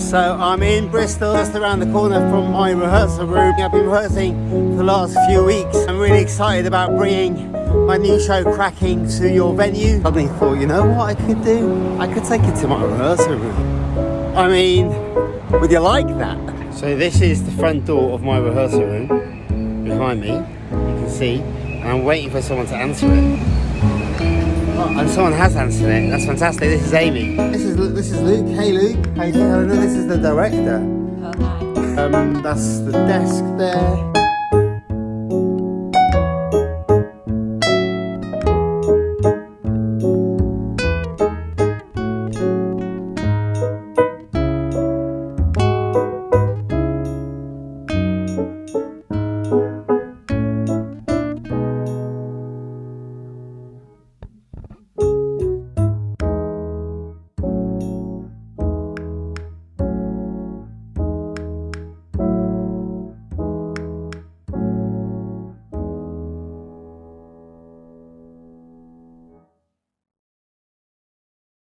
So I'm in Bristol, just around the corner from my rehearsal room. I've been rehearsing for the last few weeks. I'm really excited about bringing my new show Cracking to your venue. Suddenly thought, you know what I could do? I could take it to my rehearsal room. I mean, would you like that? So this is the front door of my rehearsal room. Behind me, you can see, and I'm waiting for someone to answer it. Oh, and someone has answered it. That's fantastic. This is Amy. This is Luke. Hey Luke. How you doing? This is the director. Oh, hi. That's the desk there.